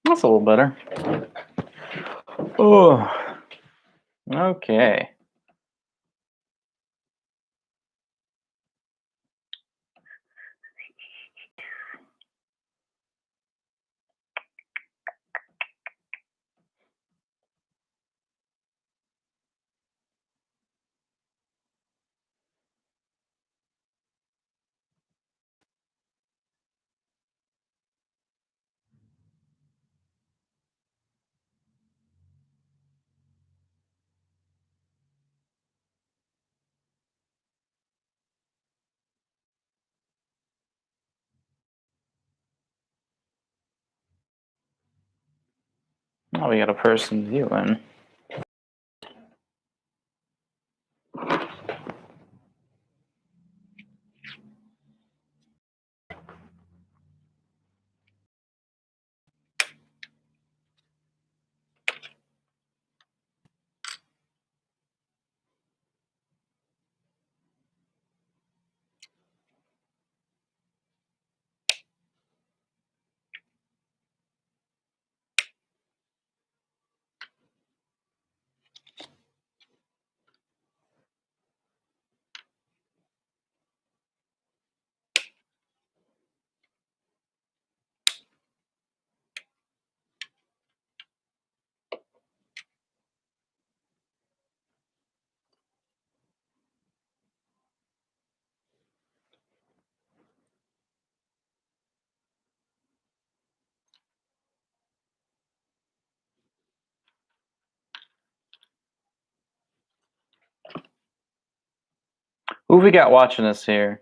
That's a little better. Oh, okay. Oh, we got a person viewing. Who we got watching us here?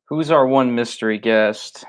Who's our one mystery guest?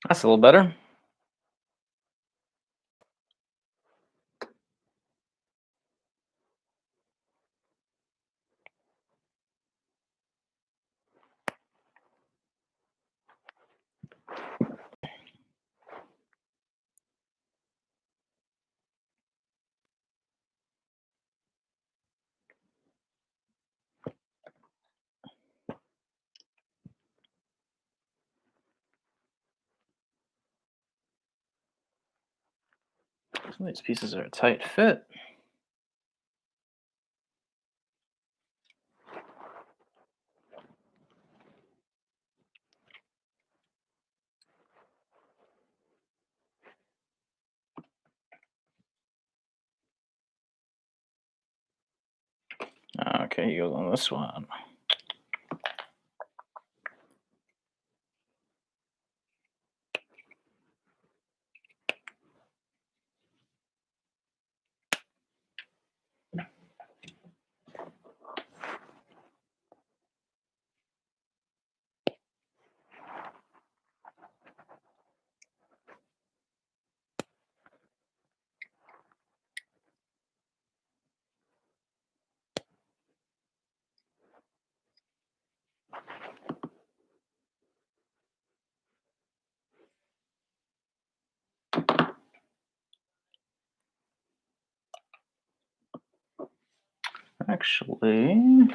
That's a little better. Some of these pieces are a tight fit. Okay, he goes on this one. actually.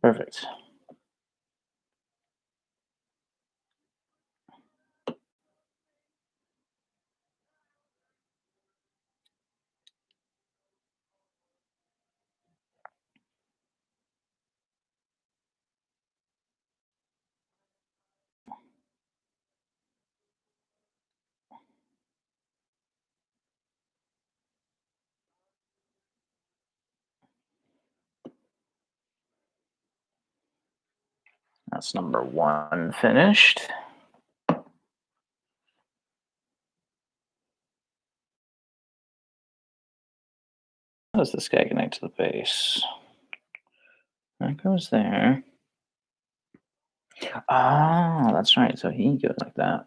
Perfect. That's number 1 finished. How does this guy connect to the base? That goes there. Ah, that's right. So he goes like that.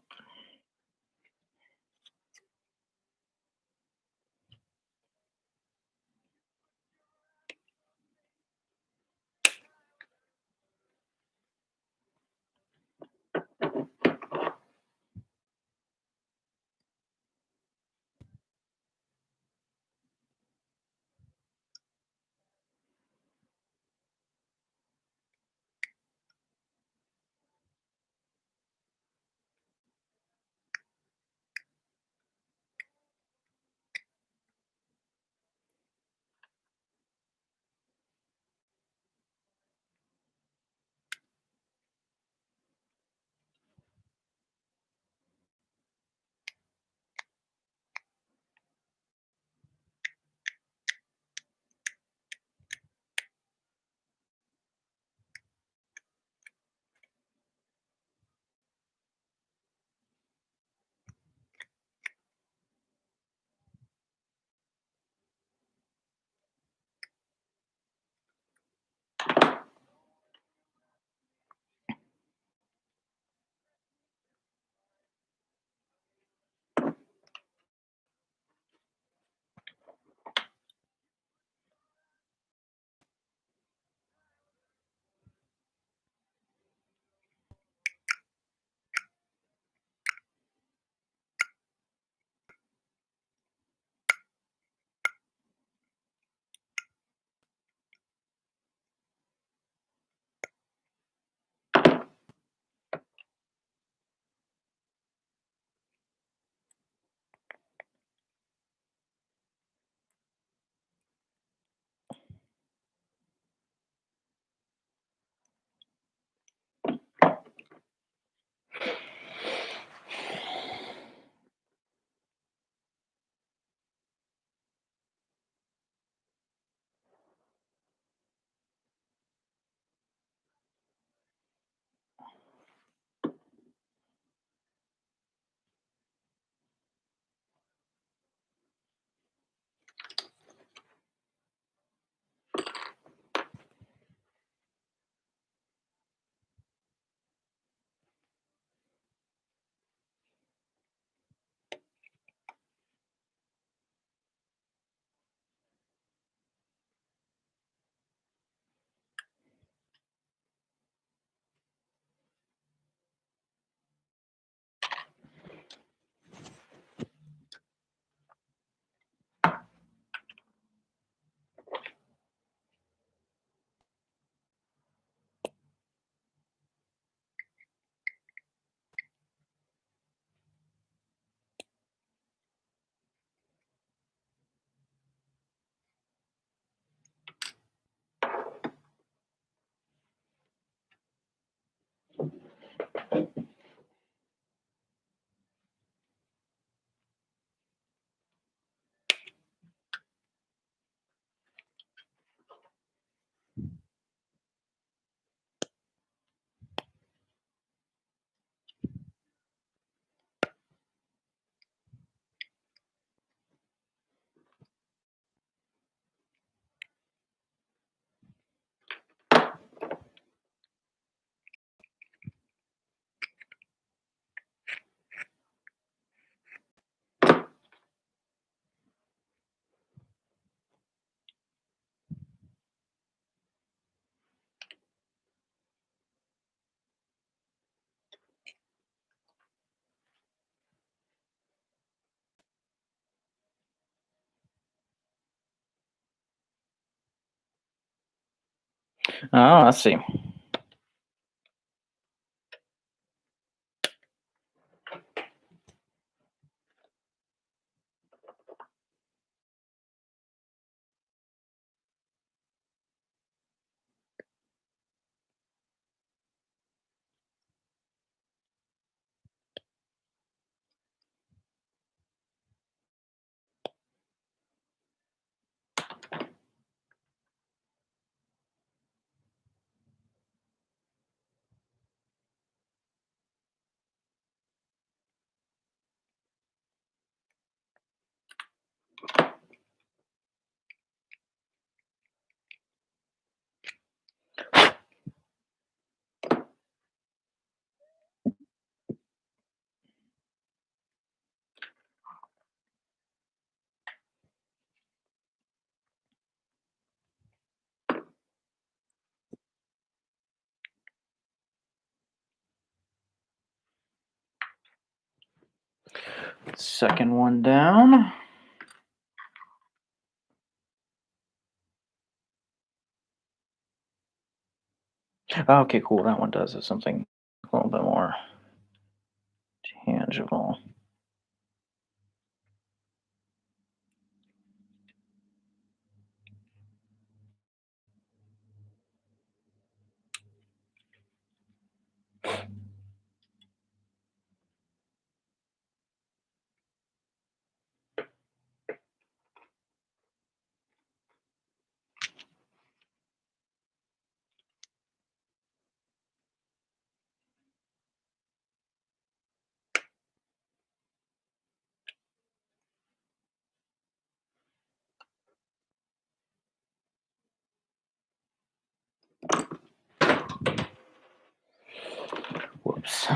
Oh, I see. Second one down. Okay, cool. That one does something a little bit more tangible. Whoops.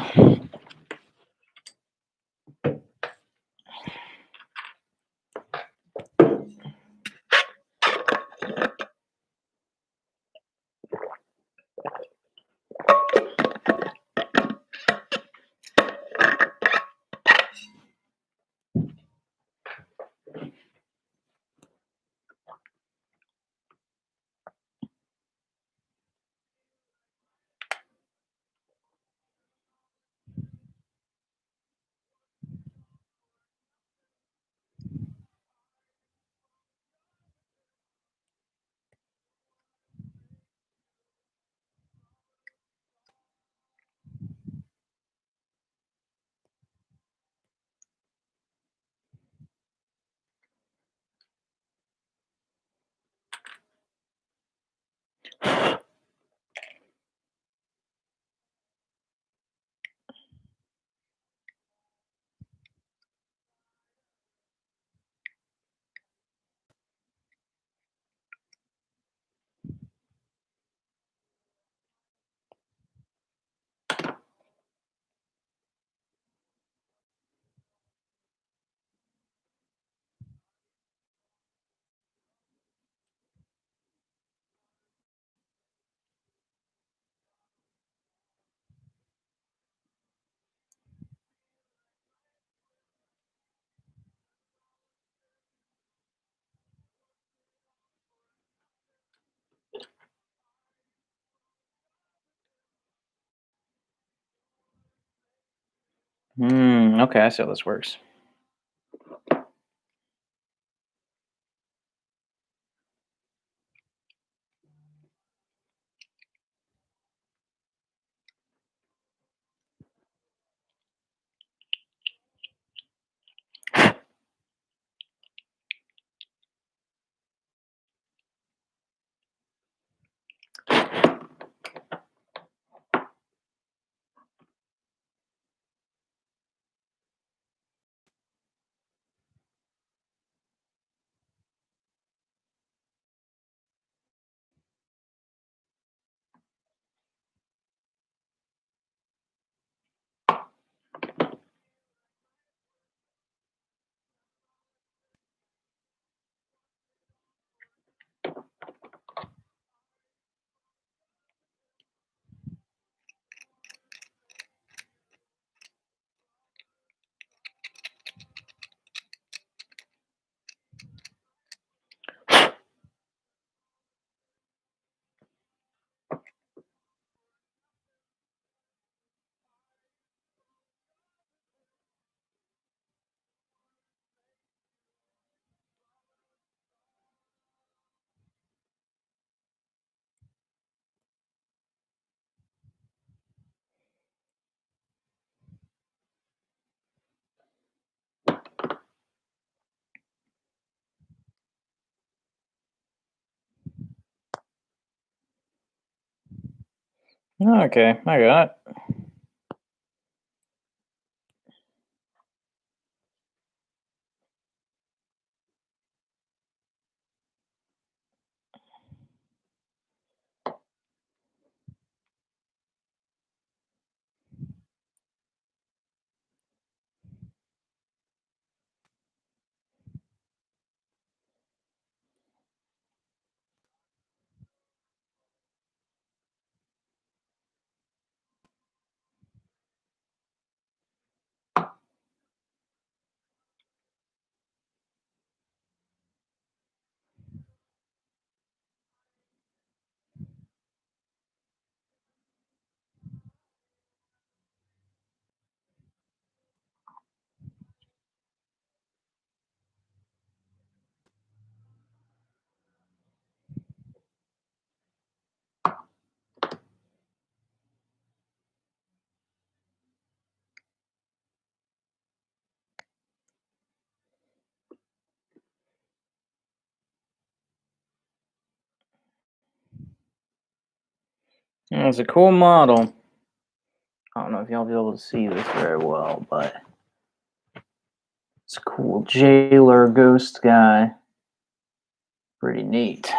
Okay, I see how this works. Okay, I got it. It's a cool model. I don't know if y'all be able to see this very well, but it's a cool jailer ghost guy. Pretty neat.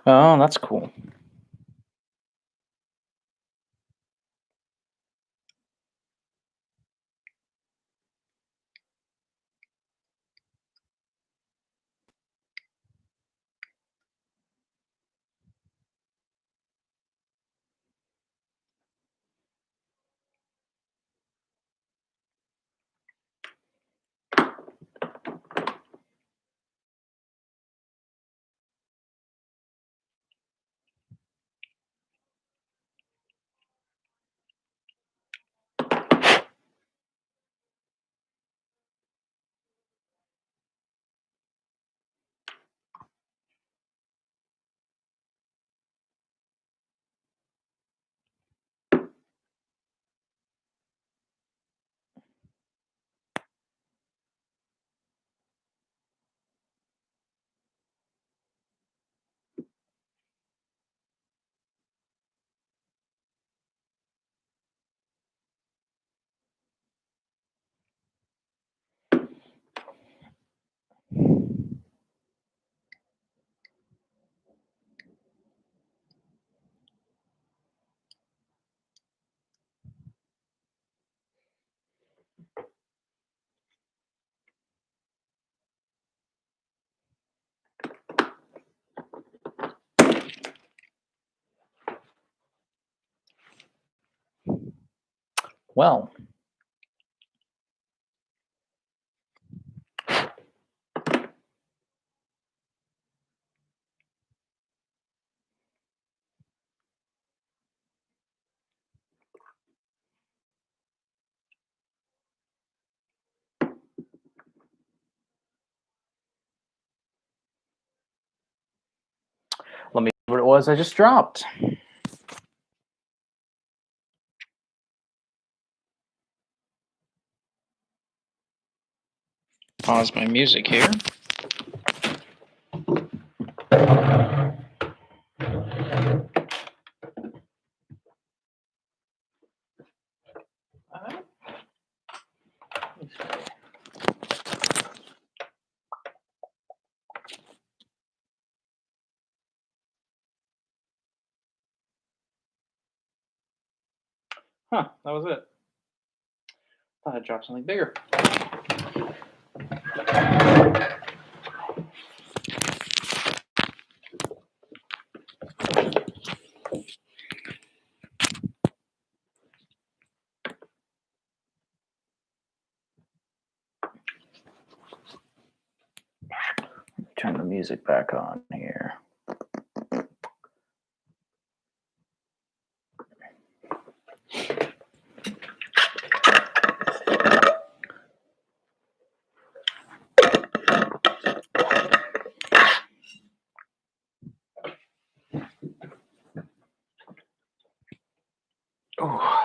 Oh, that's cool. Well, let me see what it was I just dropped. Pause my music here. Huh, that was it. Thought I'd drop something bigger. Turn the music back on here. Oh.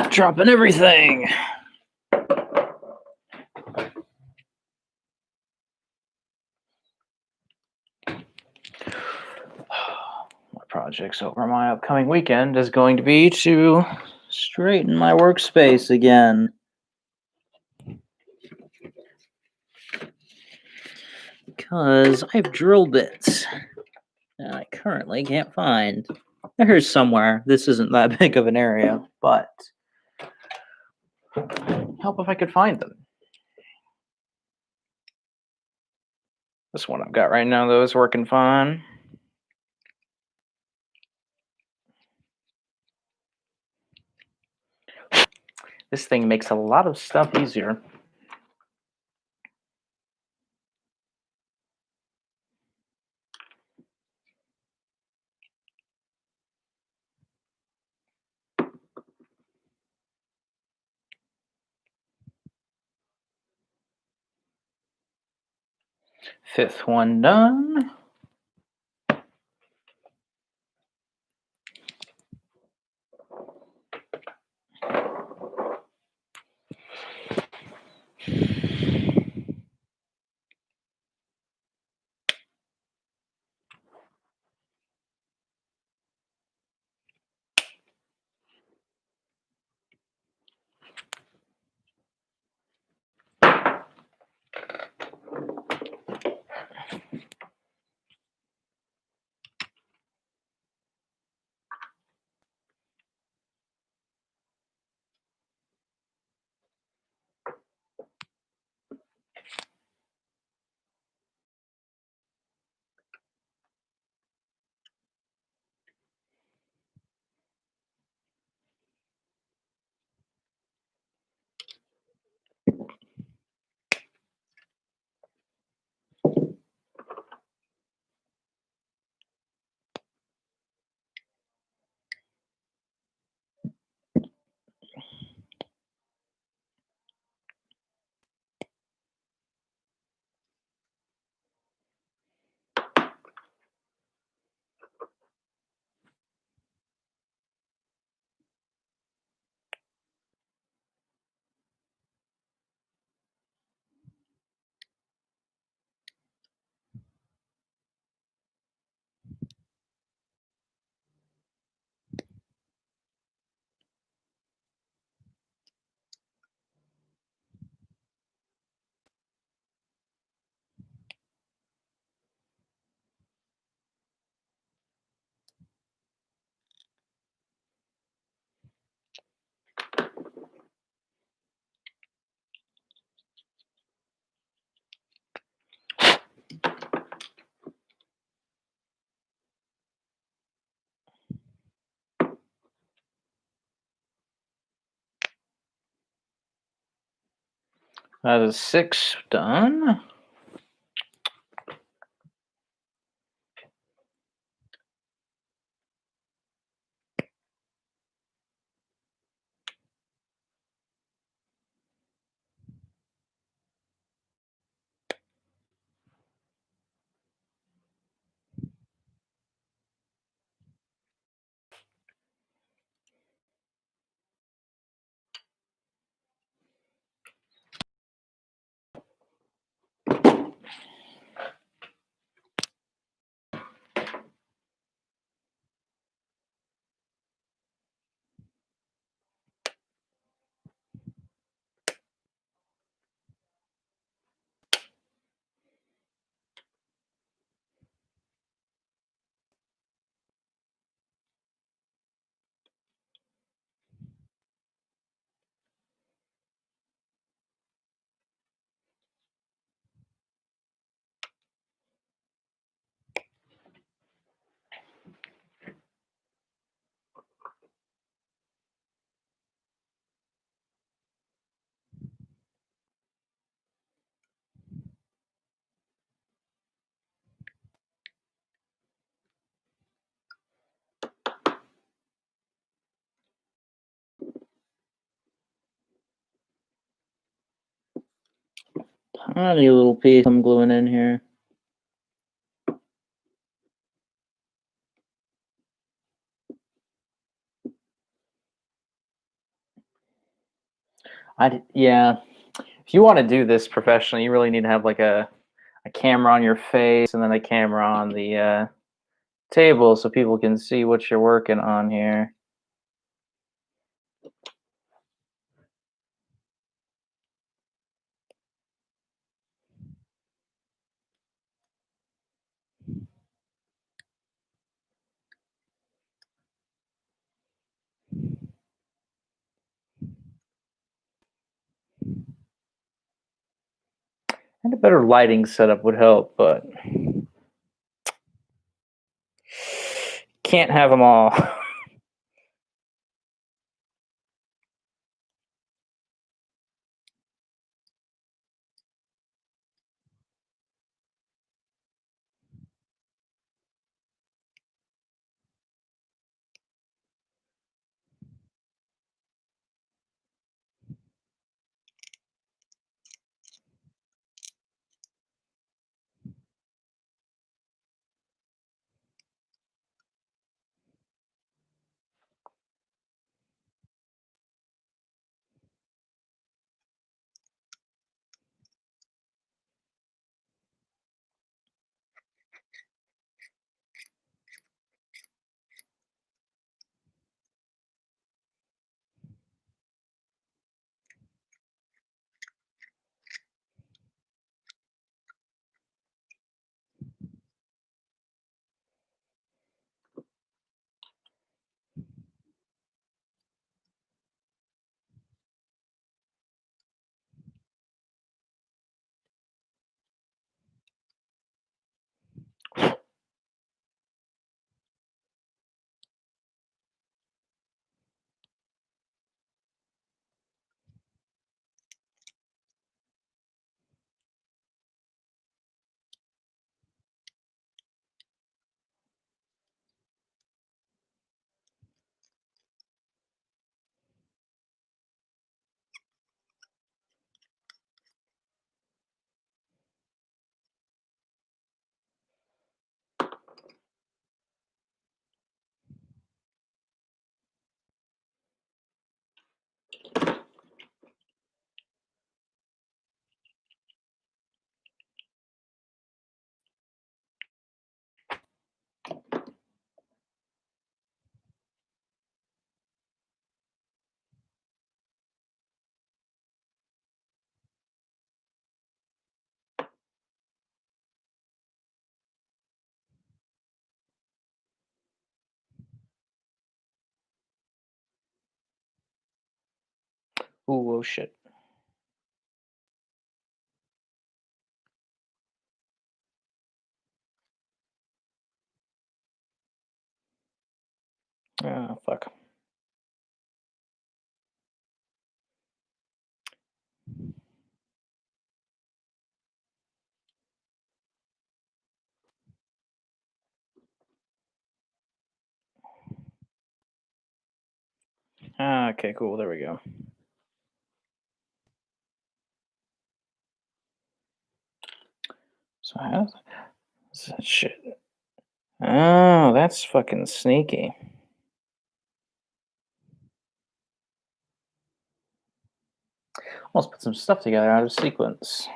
Dropping everything. My projects over my upcoming weekend is going to be to straighten my workspace again. Because I have drill bits that I currently can't find. They're here somewhere. This isn't that big of an area, but help if I could find them. This one I've got right now, though, is working fine. This thing makes a lot of stuff easier. Fifth one done. That is 6 done. Tiny little piece I'm gluing in here. Yeah. If you want to do this professionally, you really need to have like a camera on your face and then a camera on the table so people can see what you're working on here. And a better lighting setup would help, but can't have them all. Ooh, oh shit. Ah, fuck. Okay, cool. There we go. So how's that shit? Oh, that's fucking sneaky. Let's put some stuff together out of sequence.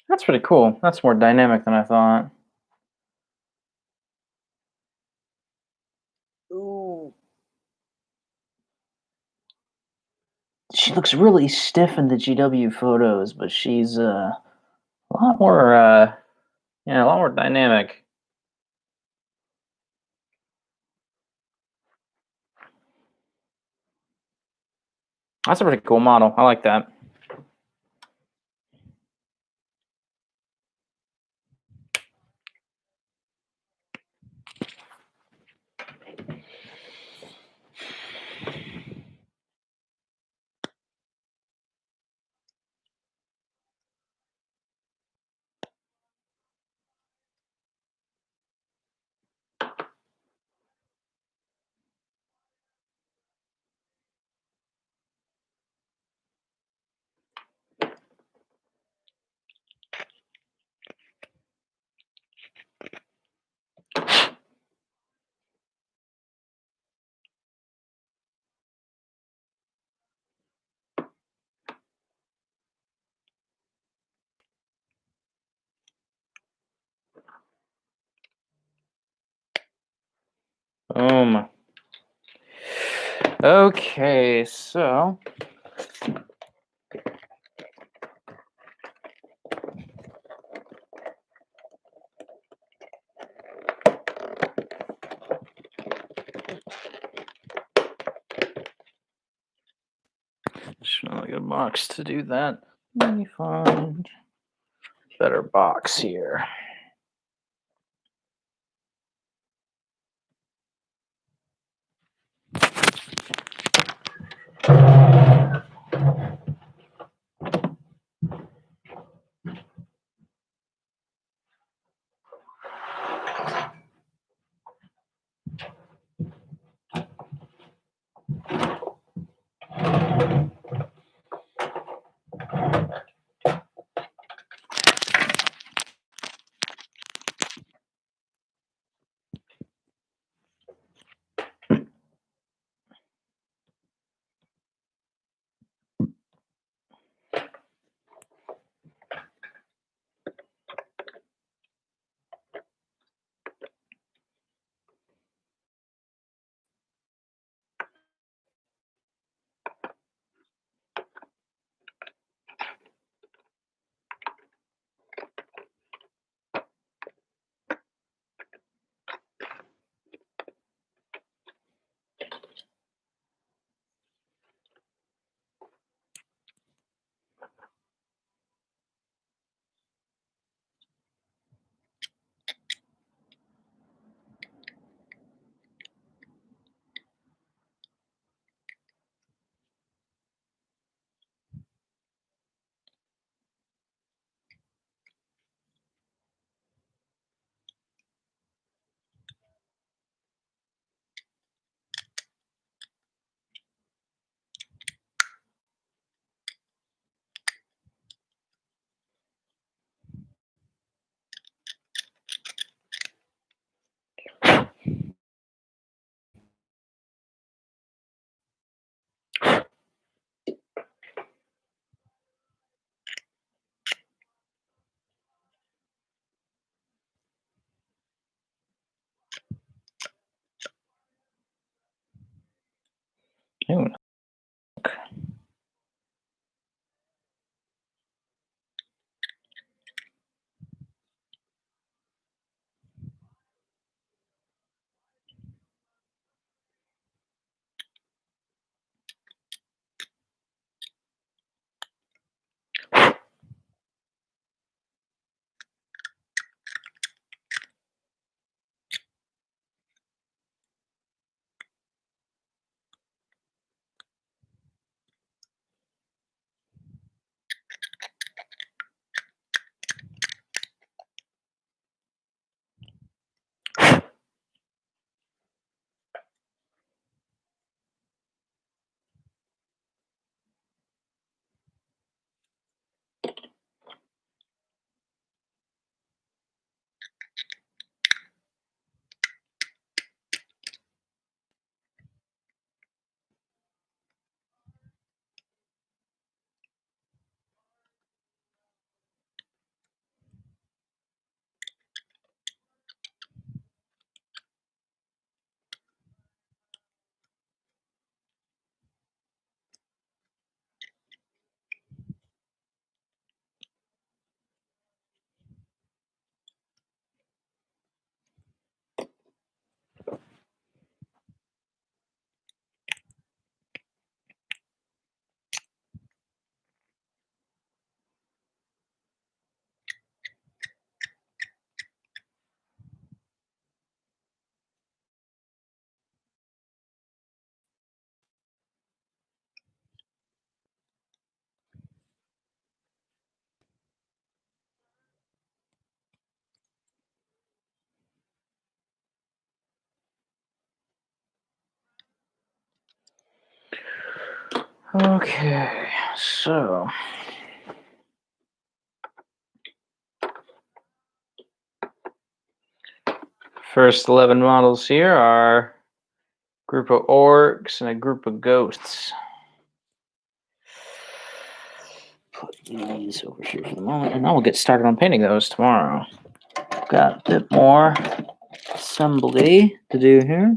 That's pretty cool. That's more dynamic than I thought. Ooh. She looks really stiff in the GW photos, but she's a lot more yeah, a lot more dynamic. That's a pretty cool model. I like that. Boom. Okay, so just not a good box to do that. Let me find a better box here. Okay, so first 11 models here are a group of orcs and a group of ghosts. Put these over here for the moment, and I will get started on painting those tomorrow. Got a bit more assembly to do here.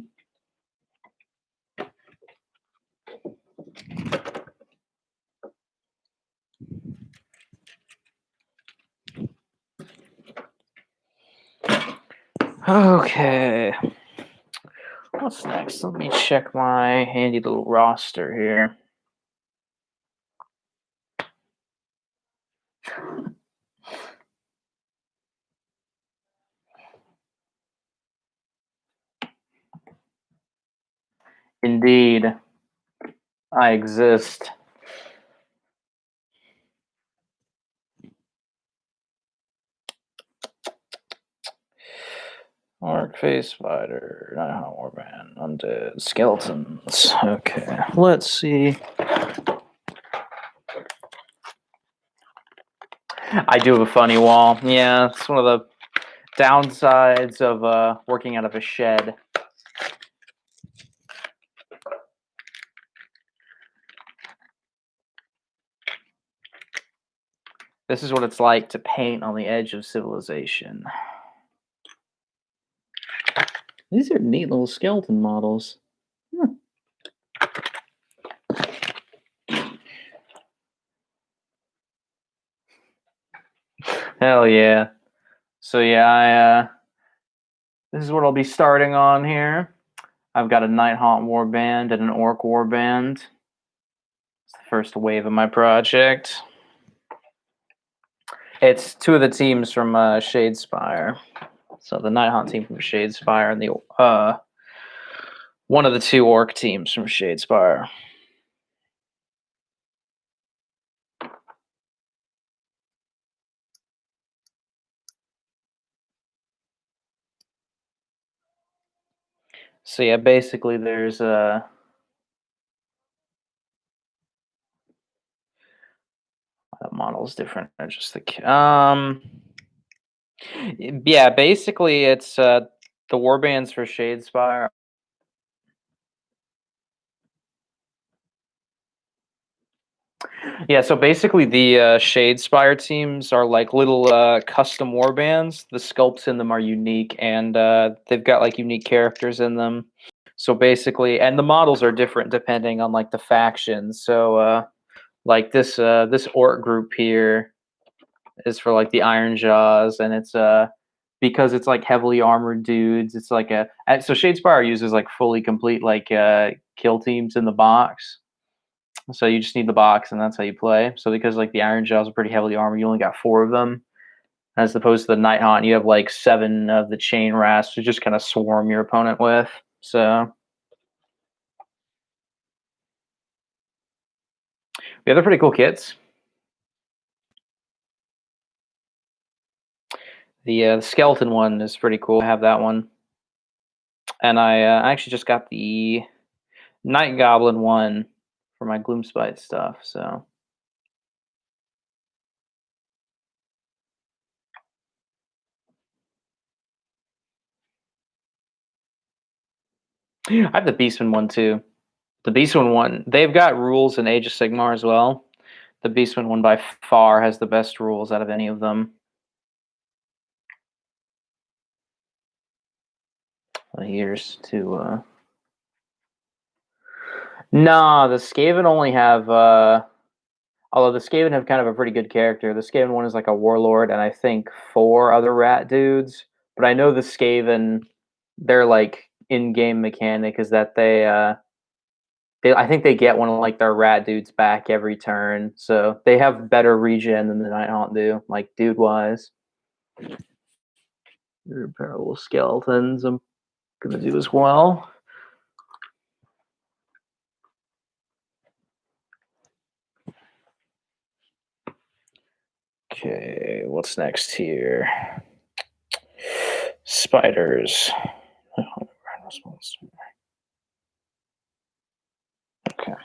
Okay. What's next? Let me check my handy little roster here. Indeed, I exist. Orc face spider, Nighthawk warband, undead skeletons. Okay, let's see. I do have a funny wall. Yeah, it's one of the downsides of working out of a shed. This is what it's like to paint on the edge of civilization. These are neat little skeleton models. Hell yeah. So yeah, this is what I'll be starting on here. I've got a Nighthawk warband and an Orc warband. It's the first wave of my project. It's two of the teams from Shadespire. So the Nighthawk team from Shadespire and the one of the two Orc teams from Shadespire. So yeah, basically there's the model's different. Just the yeah, basically it's the warbands for Shadespire. Yeah, so basically the Shadespire teams are like little custom warbands. The sculpts in them are unique, and they've got like unique characters in them. So basically, and the models are different depending on like the factions. So like this orc group here is for like the Iron Jaws, and it's because it's like heavily armored dudes. It's like so Shadespire uses like fully complete like kill teams in the box. So you just need the box, and that's how you play. So because like the Iron Jaws are pretty heavily armored, you only got 4 of them, as opposed to the Nighthawk, you have like 7 of the chain rasps to just kind of swarm your opponent with. So yeah, they're pretty cool kits. The skeleton one is pretty cool. I have that one, and I actually just got the Night Goblin one for my Gloomspite stuff. So I have the Beastman one too. The Beastman one, they've got rules in Age of Sigmar as well. The Beastman one by far has the best rules out of any of them. Here's to nah, the Skaven only have although the Skaven have kind of a pretty good character. The Skaven one is like a warlord and I think 4 other rat dudes. But I know the Skaven, their like in-game mechanic is that they I think they get one of like their rat dudes back every turn. So they have better regen than the Nighthawk do, like dude wise. Parallel skeletons I'm gonna do as well. Okay, what's next here? Spiders. Okay.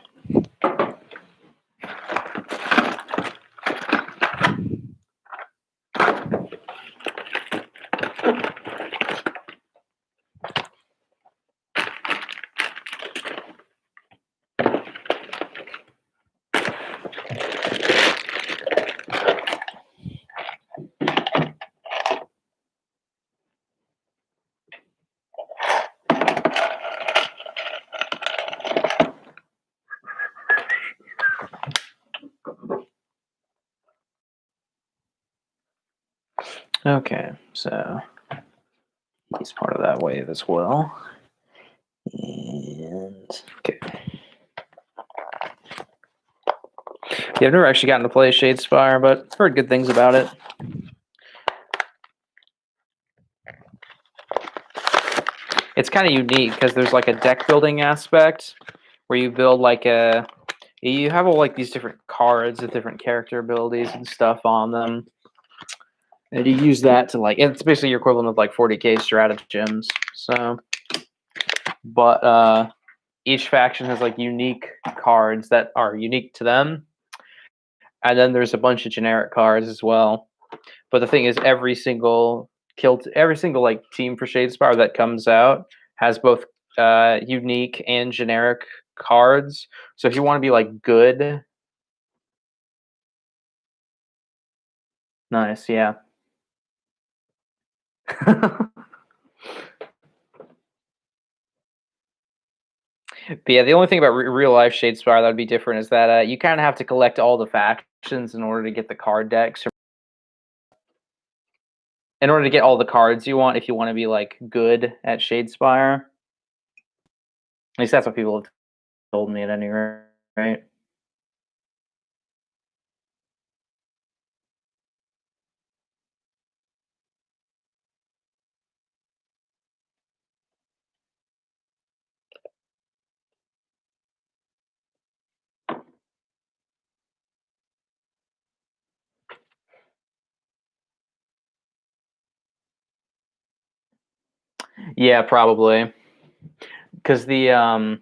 Okay, so he's part of that wave as well. And okay. Yeah, I've never actually gotten to play Shadespire, but I've heard good things about it. It's kind of unique because there's like a deck building aspect where you build like you have all like these different cards with different character abilities and stuff on them. And you use that to like, it's basically your equivalent of like 40k stratagems. So, but each faction has like unique cards that are unique to them. And then there's a bunch of generic cards as well. But the thing is, every single like team for Shadespire that comes out has both unique and generic cards. So if you want to be like good, nice, yeah. But yeah, the only thing about real life Shadespire that would be different is that you kind of have to collect all the factions in order to get the card decks. In order to get all the cards you want, if you want to be like good at Shadespire. At least that's what people have told me at any rate. Yeah, probably. Because the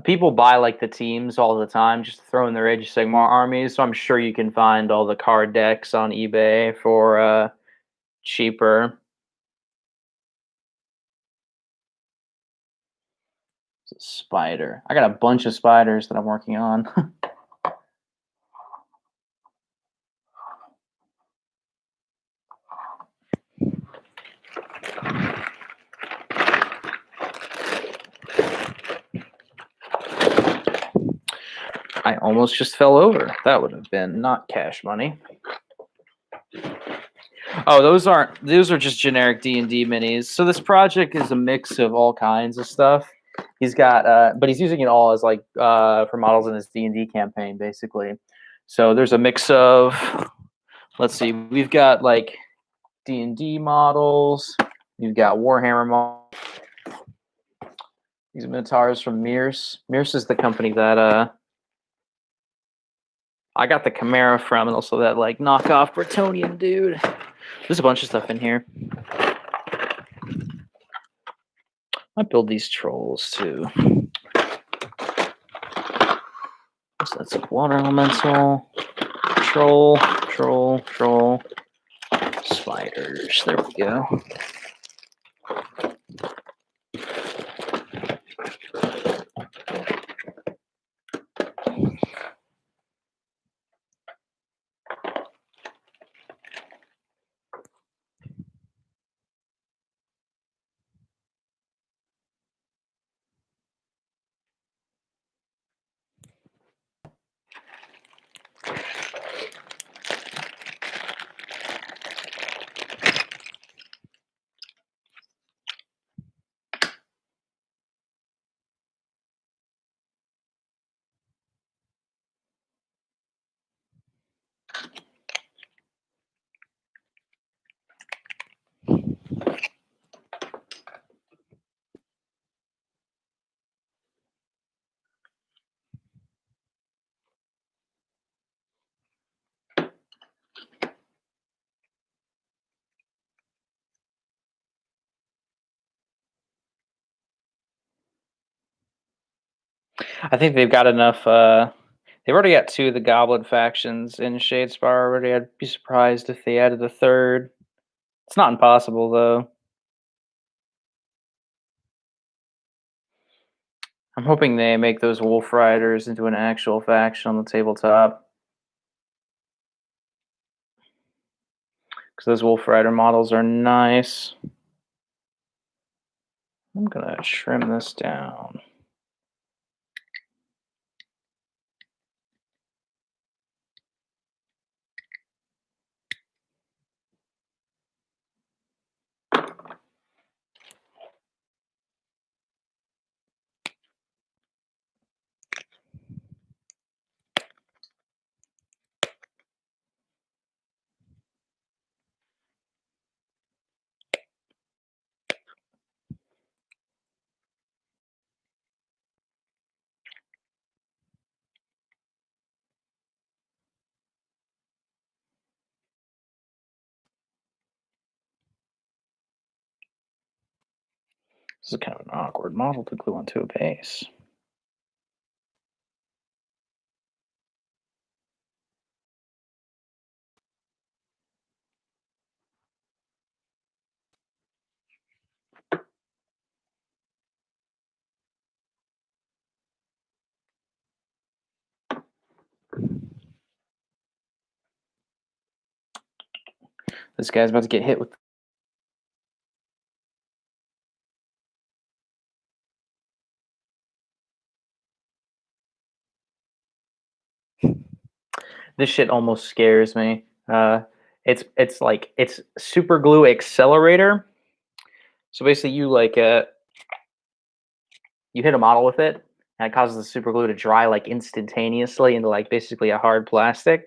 people buy like the teams all the time just to throw in their Age of Sigmar armies. So I'm sure you can find all the card decks on eBay for cheaper. It's a spider. I got a bunch of spiders that I'm working on. I almost just fell over. That would have been not cash money. Oh, those are just generic D&D minis. So this project is a mix of all kinds of stuff. He's got but he's using it all as like for models in his D&D campaign basically. So there's a mix of, let's see, we've got like D&D models, you've got Warhammer models. These Minotaurs from Mears. Mears is the company that I got the Chimera from, and also that like knockoff Bretonian dude. There's a bunch of stuff in here. I build these trolls too. So that's a water elemental. Troll, spiders. There we go. I think they've got enough. They've already got 2 of the Goblin factions in Shadespire already. I'd be surprised if they added a 3rd. It's not impossible though. I'm hoping they make those Wolf Riders into an actual faction on the tabletop. Because those Wolf Rider models are nice. I'm gonna trim this down. This is kind of an awkward model to glue onto a base. This guy's about to get hit with. This shit almost scares me. It's super glue accelerator. So basically, you you hit a model with it, and it causes the super glue to dry like instantaneously into like basically a hard plastic.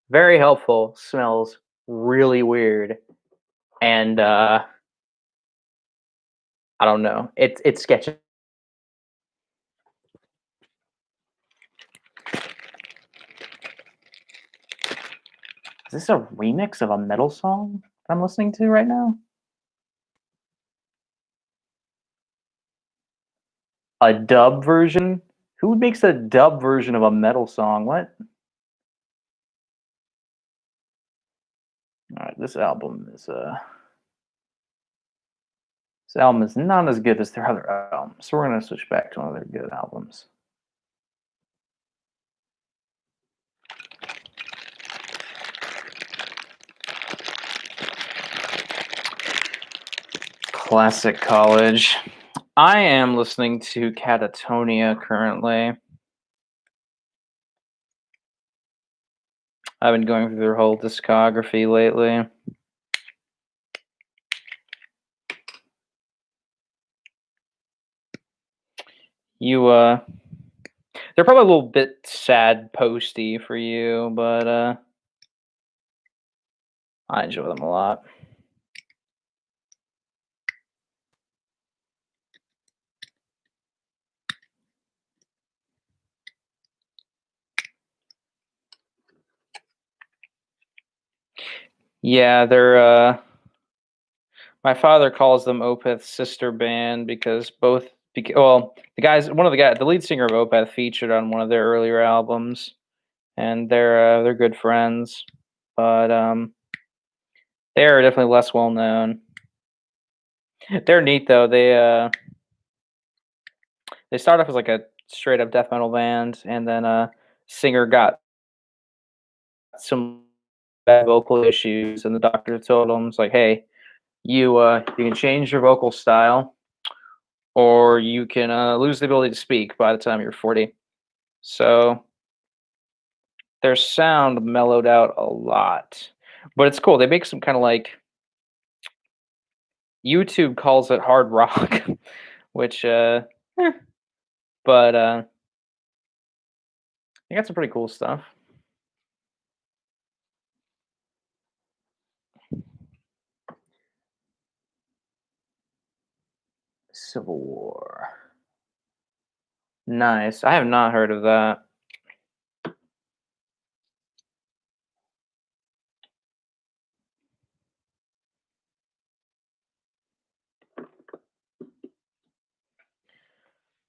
Very helpful. Smells really weird, and I don't know. It's sketchy. Is this a remix of a metal song I'm listening to right now? A dub version? Who makes a dub version of a metal song? What? All right, this album is not as good as their other albums, so we're gonna switch back to one of their good albums. Classic College. I am listening to Catatonia currently. I've been going through their whole discography lately. They're probably a little bit sad posty for you, but I enjoy them a lot. Yeah, they're my father calls them Opeth's sister band because the lead singer of Opeth featured on one of their earlier albums, and they're good friends, but they are definitely less well known. They're neat though. They started off as like a straight up death metal band, and then singer got some bad vocal issues, and the doctor told him, "It's like, hey, you can change your vocal style, or you can lose the ability to speak by the time you're 40." So their sound mellowed out a lot, but it's cool. They make some kind of like YouTube calls it hard rock, which but they got some pretty cool stuff. Civil War. Nice. I have not heard of that.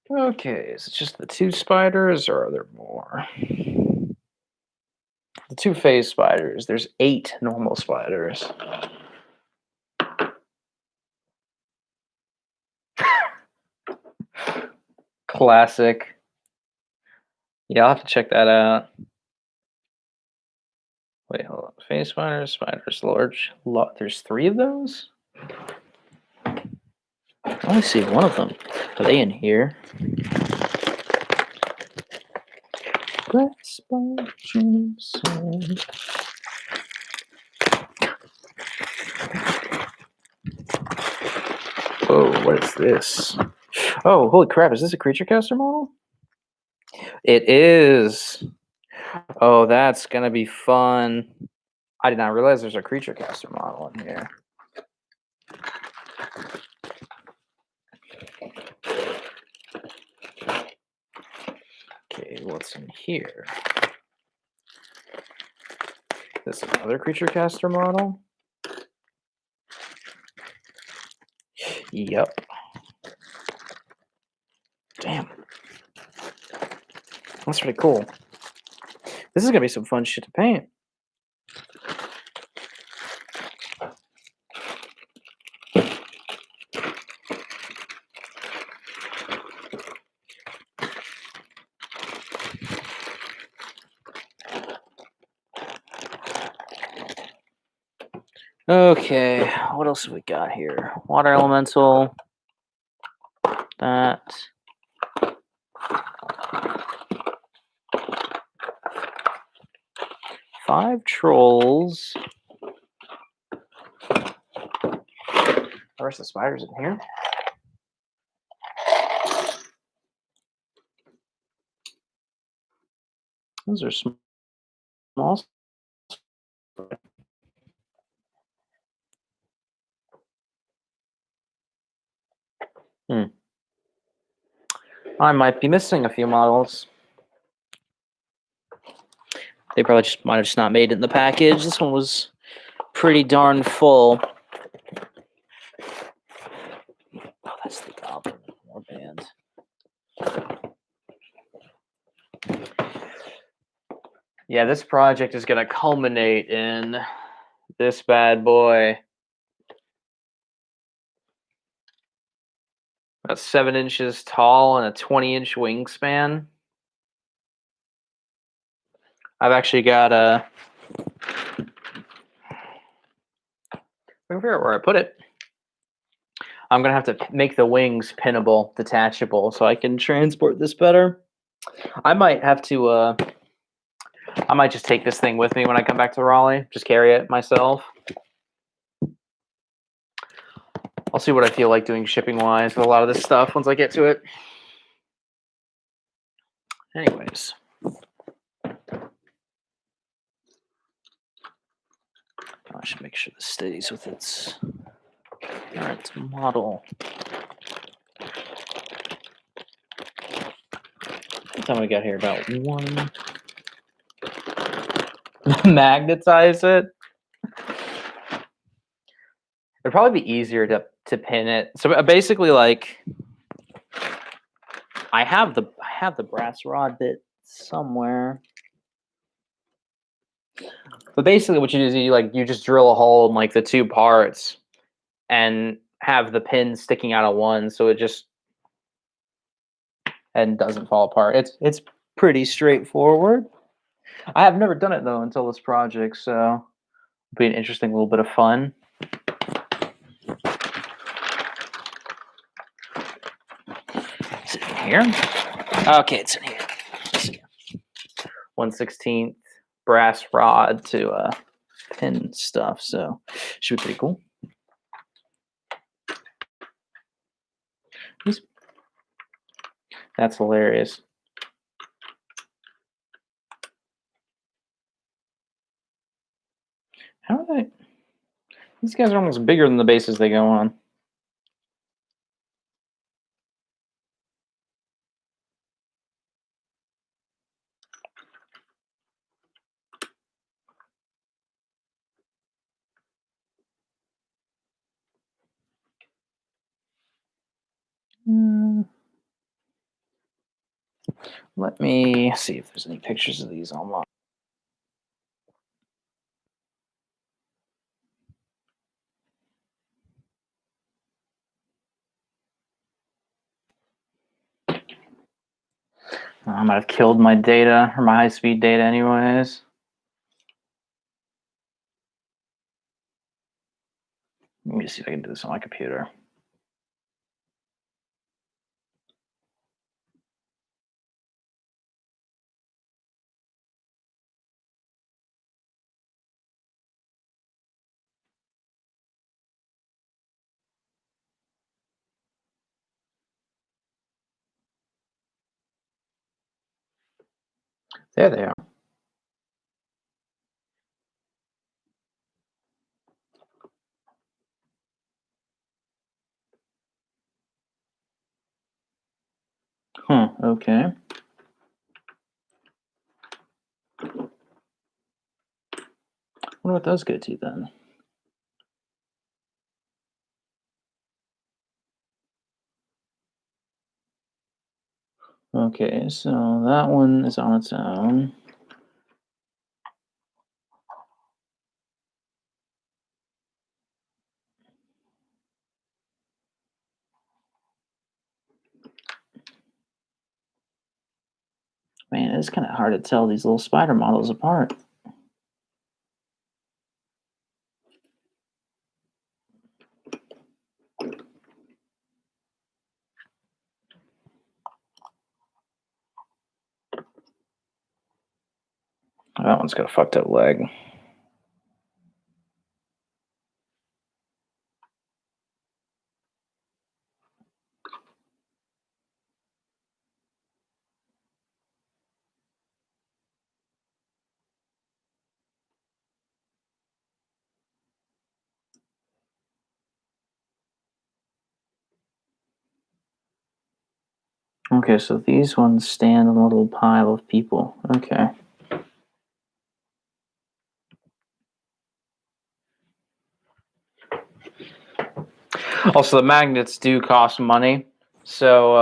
Okay, is it just the two spiders, or are there more? The two phase spiders. There's 8 normal spiders. Classic. Yeah, I'll have to check that out. Wait, hold on. Phase spiders, large. There's 3 of those? I only see one of them. Are they in here? Whoa, what is this? Oh, holy crap, is this a creature caster model? It is. Oh, that's gonna be fun. I did not realize there's a creature caster model in here. Okay, what's in here? This another creature caster model? Yep. Damn. That's pretty cool. This is gonna be some fun shit to paint. Okay, what else have we got here? Water elemental. That. 5 trolls. The rest of the spiders in here. Those are small. I might be missing a few models. They probably just might have just not made it in the package. This one was pretty darn full. Oh, that's the goblin warband. Yeah, this project is going to culminate in this bad boy. About 7 inches tall and a 20-inch wingspan. I've actually got a... I can figure out where I put it. I'm going to have to make the wings pinnable, detachable, so I can transport this better. I might have to... I might just take this thing with me when I come back to Raleigh. Just carry it myself. I'll see what I feel like doing shipping-wise with a lot of this stuff once I get to it. Anyways. I should make sure this stays with its current model. What time we got here? About 1. Magnetize it. It'd probably be easier to pin it. So basically, like, I have the brass rod bit somewhere. But basically, what you do is you just drill a hole in like the 2 parts, and have the pin sticking out of one, so it just and doesn't fall apart. It's pretty straightforward. I have never done it though until this project, so it'll be an interesting little bit of fun. Is it in here? Okay, it's in here. 1/16 brass rod to pin stuff, so should be pretty cool. That's hilarious. How are they? These guys are almost bigger than the bases they go on. Let me see if there's any pictures of these online. I might have killed my data, or my high-speed data anyways. Let me see if I can do this on my computer. There they are. Okay. I wonder what those go to then. Okay, so that one is on its own. Man, it's kind of hard to tell these little spider models apart. That one's got a fucked up leg. Okay, so these ones stand on a little pile of people. Okay. Also, the magnets do cost money, so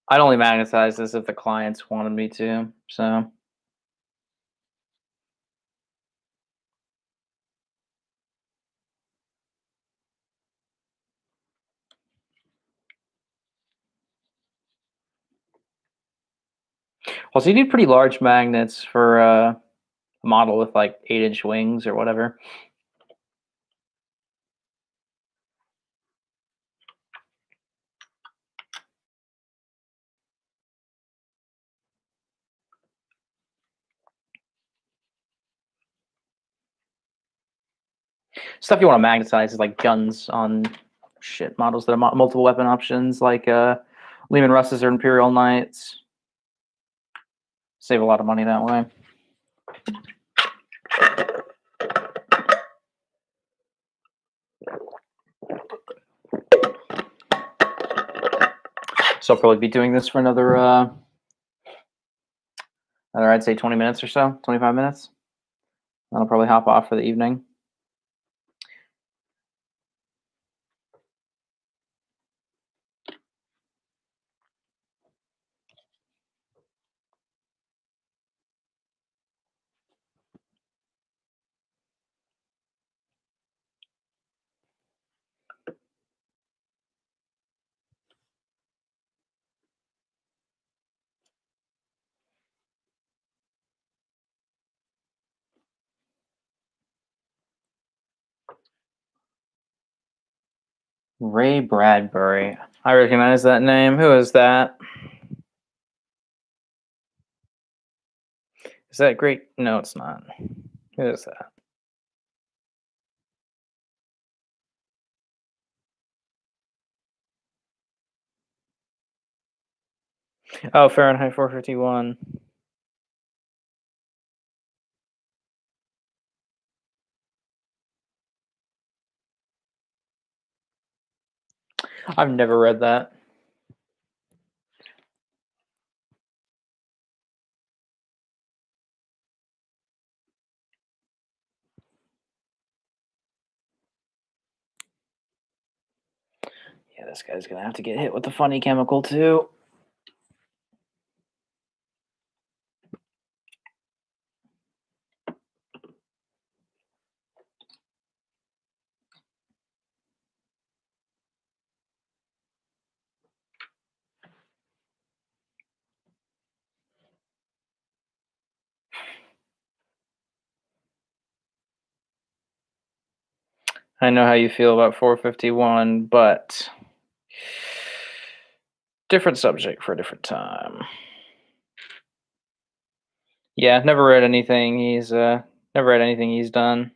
I'd only magnetize this if the clients wanted me to. So also, you need pretty large magnets for a model with like 8-inch wings or whatever. Stuff you want to magnetize is like guns on shit models that are multiple weapon options, like Lehman Russ's or Imperial Knights. Save a lot of money that way. So I'll probably be doing this for another I'd say 20 minutes or so, 25 minutes. Then I'll probably hop off for the evening. Ray Bradbury. I recognize that name. Who is that? Is that great? No, it's not. Who is that? Oh, Fahrenheit 451. I've never read that. Yeah, this guy's gonna have to get hit with the funny chemical too. I know how you feel about 451, but different subject for a different time. Yeah, never read anything he's done.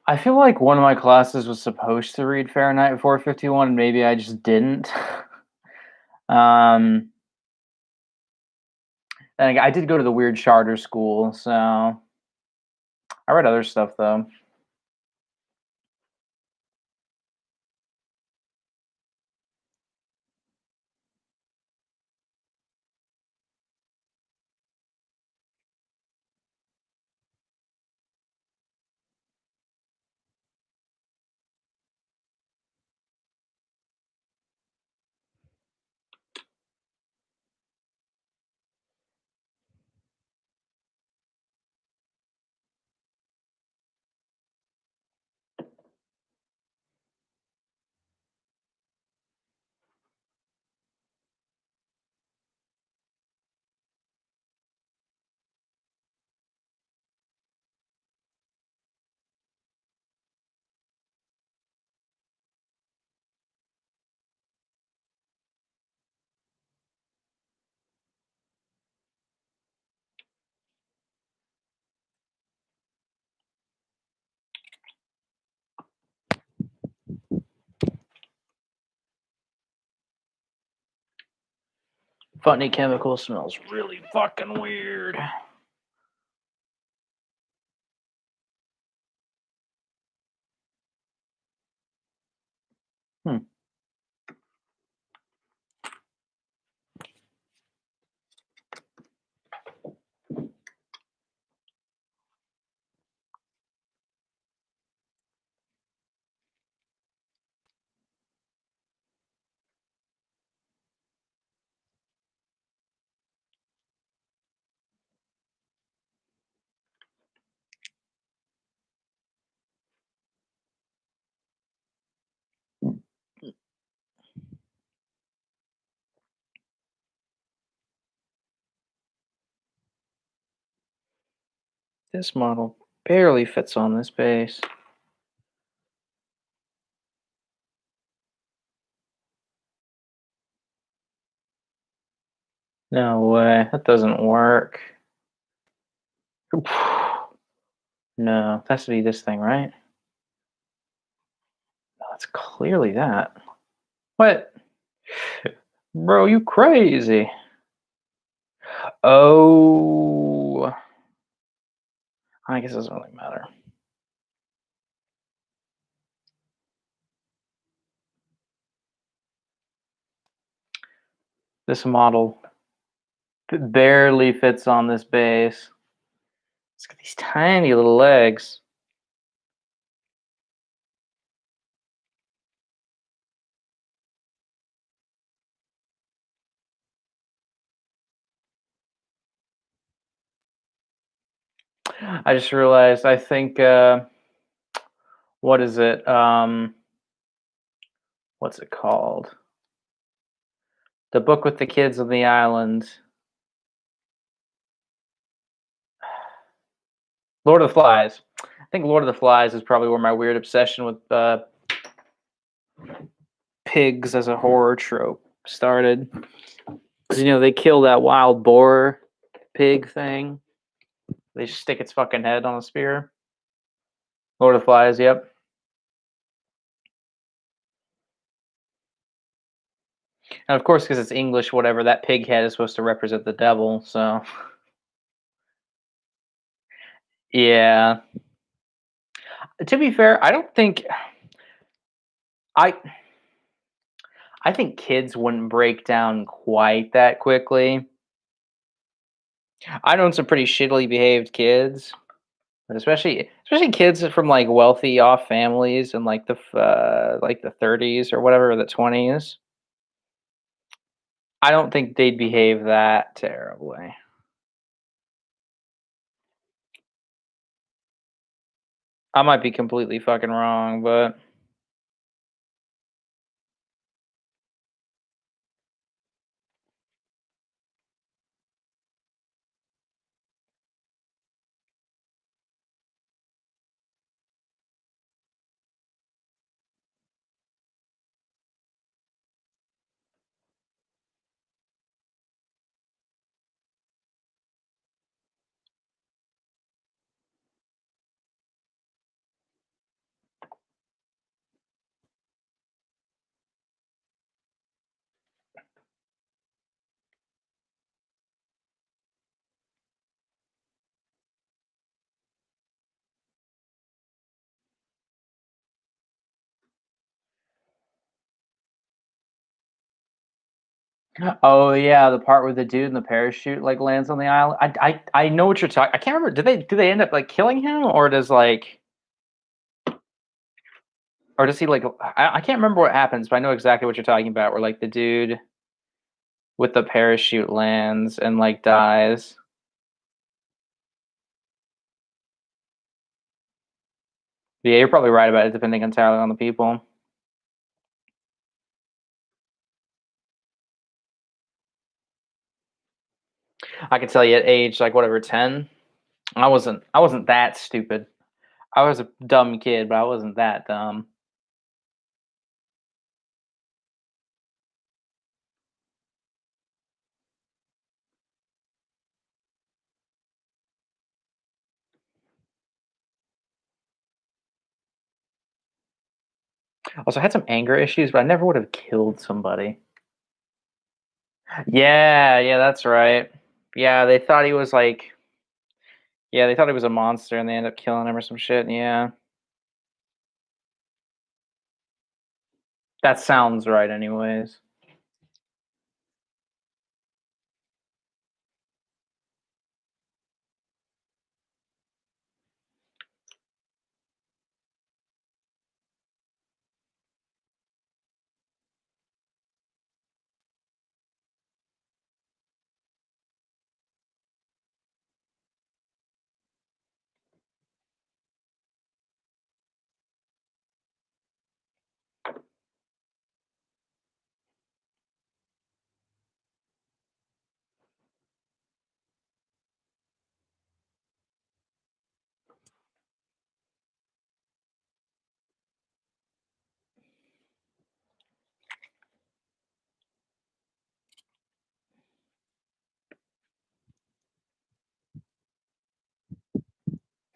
I feel like one of my classes was supposed to read Fahrenheit 451, and maybe I just didn't. um, and I did go to the weird charter school, so I read other stuff though. Funny chemical smells really fucking weird. Hmm. This model barely fits on this base. No way, that doesn't work. No, that has to be this thing, right? No, it's clearly that. What? Bro, you crazy. Oh. I guess it doesn't really matter. This model barely fits on this base. It's got these tiny little legs. I just realized, I think, what is it? What's it called? The book with the kids on the island. Lord of the Flies. I think Lord of the Flies is probably where my weird obsession with pigs as a horror trope started. Because, they kill that wild boar pig thing. They just stick its fucking head on a spear. Lord of the Flies, yep. And of course, because it's English, whatever, that pig head is supposed to represent the devil, so. Yeah. To be fair, I don't think. I I think kids wouldn't break down quite that quickly. I know some pretty shittily behaved kids, but especially kids from like wealthy off families in like the 30s or whatever, or the 20s. I don't think they'd behave that terribly. I might be completely fucking wrong, but Oh yeah, the part where the dude in the parachute like lands on the island. I know what you're talking. I can't remember. Do they end up like killing him, or does he like? I can't remember what happens, but I know exactly what you're talking about. Where like the dude with the parachute lands and like dies. But yeah, you're probably right about it, depending entirely on the people. I can tell you at age like whatever 10, I wasn't that stupid. I was a dumb kid, but I wasn't that dumb. Also, I had some anger issues, but I never would have killed somebody. Yeah, yeah, that's right. Yeah, they thought he was like, yeah, they thought he was a monster, and they ended up killing him or some shit. Yeah, that sounds right. Anyways,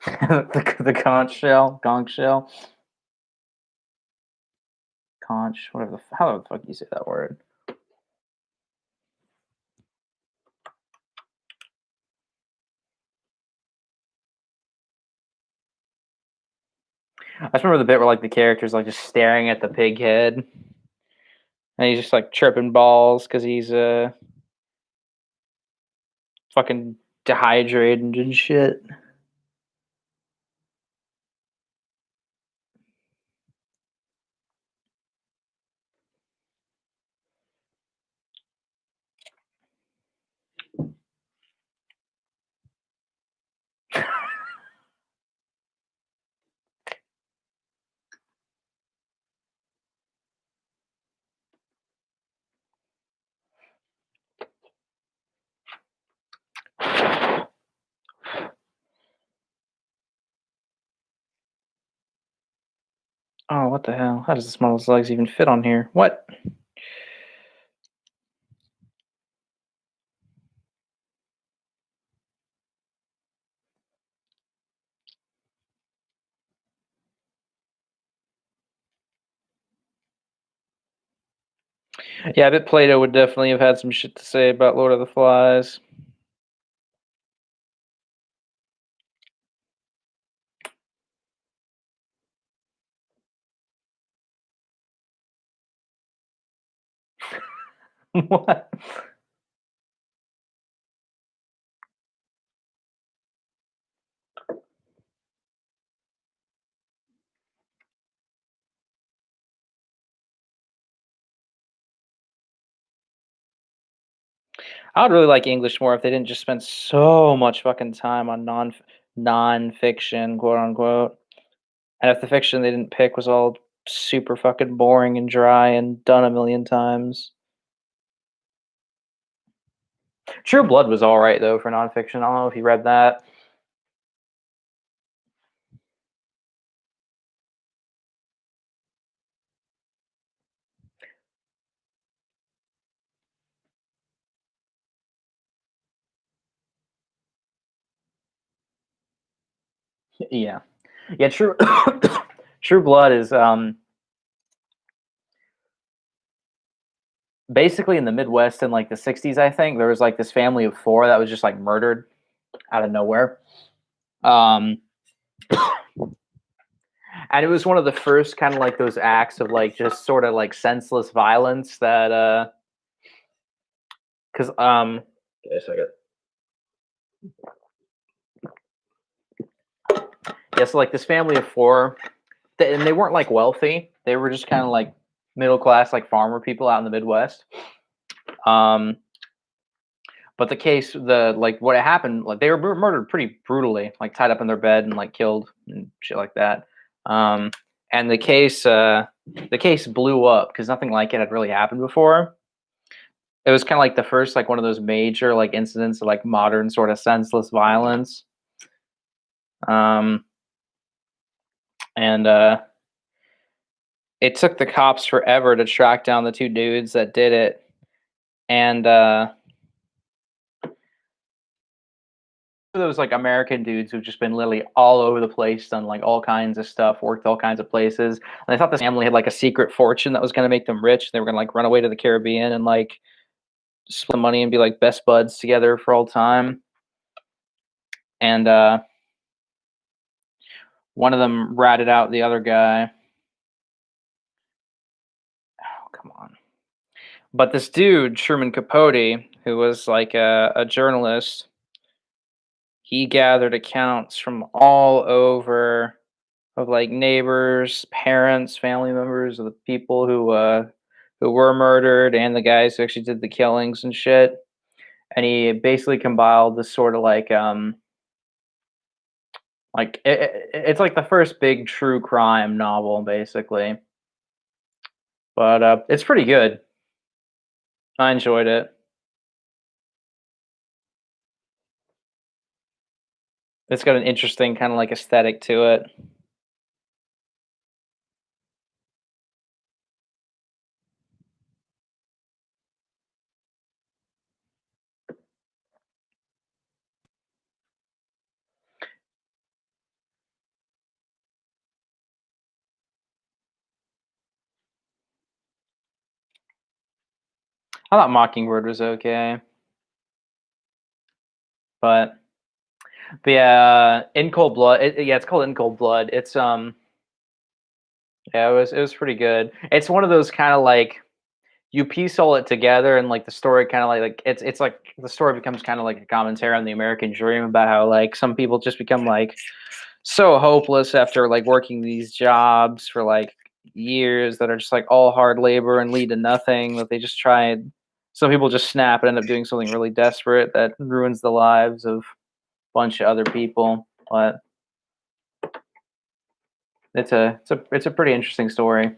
the conch shell, conch, whatever. How the fuck you say that word? I just remember the bit where like the character's like just staring at the pig head, and he's just like tripping balls because he's fucking dehydrated and shit. Oh, what the hell? How does this model's legs even fit on here? What? Yeah, I bet Plato would definitely have had some shit to say about Lord of the Flies. What? I would really like English more if they didn't just spend so much fucking time on non-fiction, quote unquote. And if the fiction they didn't pick was all super fucking boring and dry and done a million times. True Blood was all right though for nonfiction. I don't know if you read that. Yeah, yeah. True, True Blood is basically in the Midwest in like the '60s. I think there was like this family of four that was just like murdered out of nowhere. Um, and it was one of the first kind of like those acts of like just sort of like senseless violence that Because Wait a second. Yeah, so like this family of four, and they weren't like wealthy. They were just kind of like middle class, like farmer people out in the Midwest. Um, but the case, the like what happened, like they were murdered pretty brutally, like tied up in their bed and like killed and shit like that. Um, and the case blew up because nothing like it had really happened before. It was kind of like the first like one of those major like incidents of like modern sort of senseless violence. Um, and It took the cops forever to track down the two dudes that did it, and those like American dudes who've just been literally all over the place, done like all kinds of stuff, worked all kinds of places. And I thought this family had like a secret fortune that was going to make them rich. They were going to like run away to the Caribbean and like split money and be like best buds together for all time. And one of them ratted out the other guy. Oh, come on. But this dude, Truman Capote, who was like a journalist, he gathered accounts from all over of like neighbors, parents, family members of the people who were murdered and the guys who actually did the killings and shit. And he basically compiled this sort of like it's like the first big true crime novel basically. But it's pretty good. I enjoyed it. It's got an interesting kind of like aesthetic to it. I thought Mockingbird was okay, but yeah, In Cold Blood. Yeah, it's called In Cold Blood. It's yeah, it was pretty good. It's one of those kind of like you piece all it together and like the story kind of like it's like the story becomes kind of like a commentary on the American dream about how like some people just become like so hopeless after like working these jobs for like years that are just like all hard labor and lead to nothing that they just try and some people just snap and end up doing something really desperate that ruins the lives of a bunch of other people. But it's a pretty interesting story.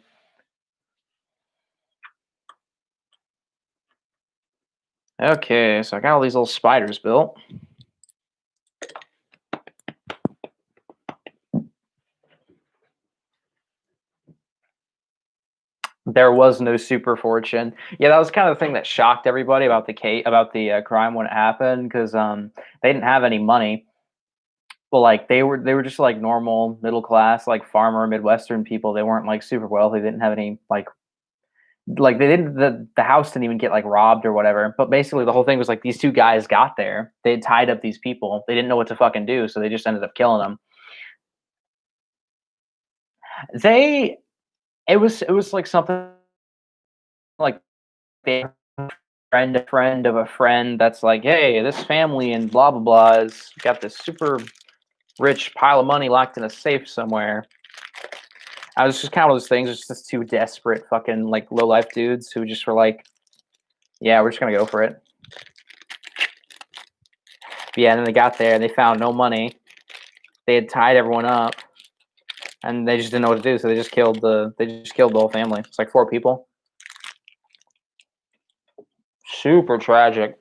Okay, so I got all these little spiders built. There was no super fortune. Yeah, that was kind of the thing that shocked everybody about the crime when it happened because they didn't have any money. Well, like they were just like normal middle class like farmer Midwestern people. They weren't like super wealthy. They didn't have any like they didn't the house didn't even get like robbed or whatever. But basically the whole thing was like these two guys got there. They had tied up these people. They didn't know what to fucking do, so they just ended up killing them. They it was like something like they a friend of a friend that's like, hey, this family and blah blah blah has got this super rich pile of money locked in a safe somewhere. I was just kind of one of those things, it's just two desperate fucking like low life dudes who just were like, yeah, we're just gonna go for it. But yeah, and then they got there and they found no money. They had tied everyone up, and they just didn't know what to do, so they just killed the whole family. It's like four people. Super tragic.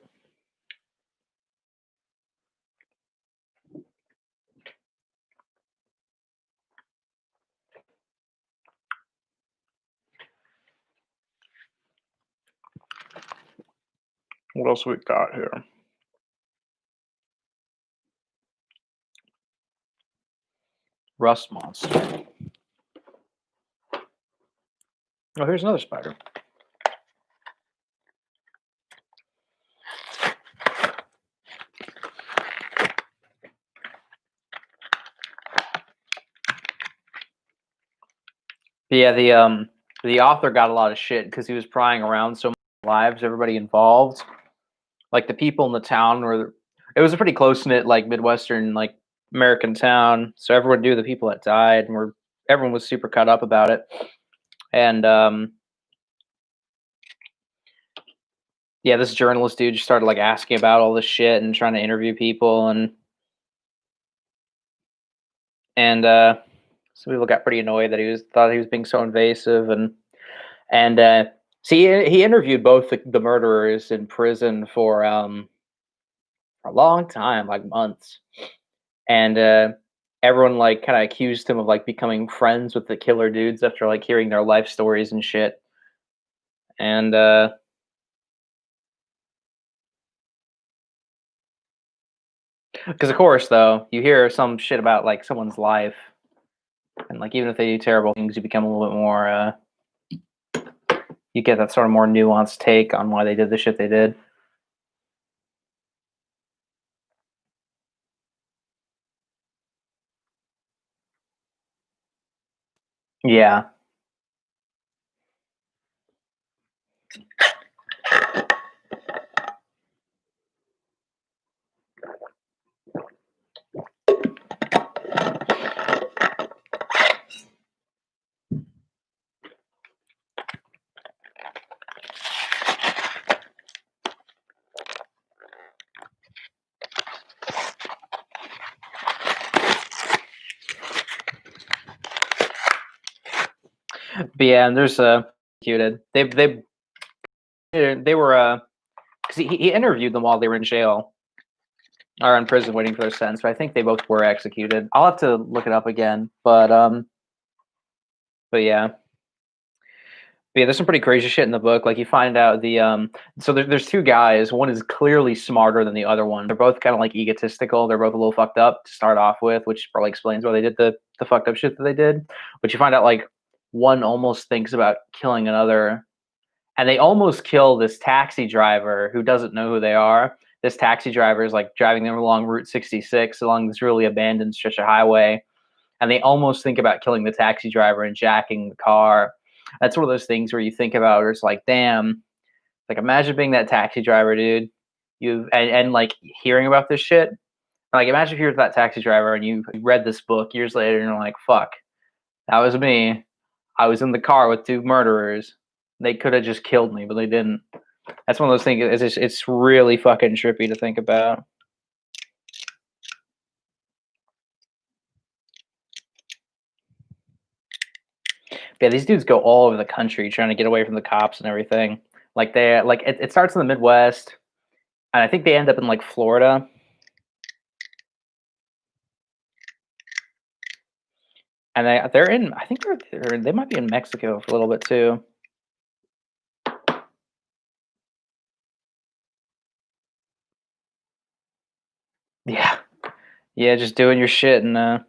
What else we got here? Rust monster. Oh, here's another spider. But yeah, the author got a lot of shit because he was prying around so many lives, everybody involved. like the people in the town were. It was a pretty close knit like Midwestern like American town, so everyone knew the people that died, and were everyone was super cut up about it. And yeah, this journalist dude just started like asking about all this shit and trying to interview people, and some people got pretty annoyed that thought he was being so invasive, and see he interviewed both the murderers in prison for a long time, like months, and everyone like kind of accused him of like becoming friends with the killer dudes after like hearing their life stories and shit, and because of course though you hear some shit about like someone's life, and like even if they do terrible things, you become a little bit more you get that sort of more nuanced take on why they did the shit they did. Yeah. But yeah, and there's executed. They were because he interviewed them while they were in jail or in prison waiting for their sentence. But I think they both were executed. I'll have to look it up again. But yeah. But yeah, there's some pretty crazy shit in the book. Like you find out so there's two guys. One is clearly smarter than the other one. They're both kind of like egotistical. They're both a little fucked up to start off with, which probably explains why they did the fucked up shit that they did. But you find out like one almost thinks about killing another, and they almost kill this taxi driver who doesn't know who they are. This taxi driver is like driving them along Route 66 along this really abandoned stretch of highway, and they almost think about killing the taxi driver and jacking the car. That's one of those things where you think about, where it's like, damn, like imagine being that taxi driver, dude. And like hearing about this shit. Like imagine if you were that taxi driver and you read this book years later and you're like, fuck, that was me. I was in the car with two murderers. They could have just killed me, but they didn't. That's one of those things. It's really fucking trippy to think about. Yeah, these dudes go all over the country trying to get away from the cops and everything. Like it starts in the Midwest, and I think they end up in like Florida. And they're in. I think they might be in Mexico for a little bit too. Yeah, yeah, just doing your shit, and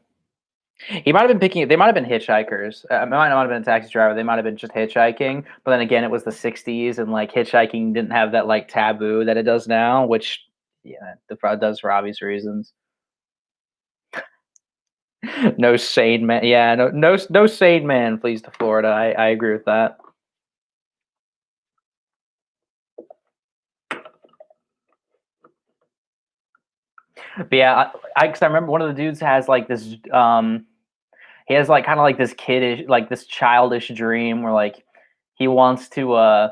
he might have been picking. They might have been hitchhikers. It might not have been a taxi driver. They might have been just hitchhiking. But then again, it was the '60s, and like hitchhiking didn't have that like taboo that it does now, which yeah, the fraud does for obvious reasons. No sane man. Yeah, no sane man flees to Florida. I agree with that. But yeah, cause I remember one of the dudes has like this. He has like kind of like this kiddish, like this childish dream where like he wants to uh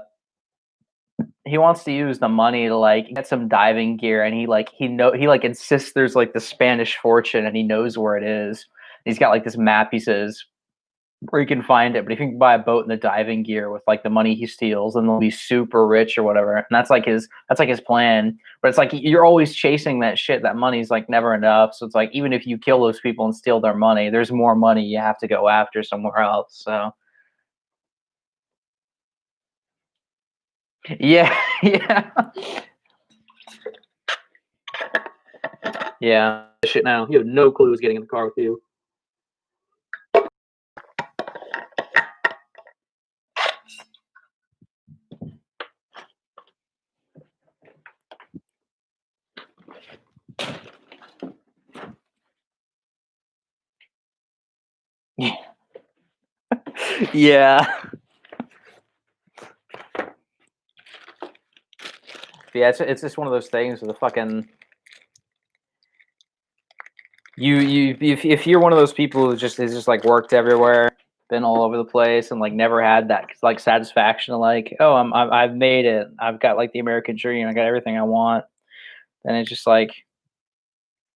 he wants to use the money to like get some diving gear, and he like insists there's like the Spanish fortune and he knows where it is. He's got like this map, he says, where you can find it, but if you can buy a boat and the diving gear with like the money he steals, then they'll be super rich or whatever. And that's like his plan. But it's like you're always chasing that shit. That money's like never enough. So it's like even if you kill those people and steal their money, there's more money you have to go after somewhere else. So yeah, yeah, yeah. Shit now. You have no clue who's getting in the car with you. Yeah. Yeah, it's just one of those things with the fucking if you're one of those people who just is just like worked everywhere, been all over the place, and like never had that like satisfaction of like, oh, I've made it, I've got like the American dream, I got everything I want. Then it's just like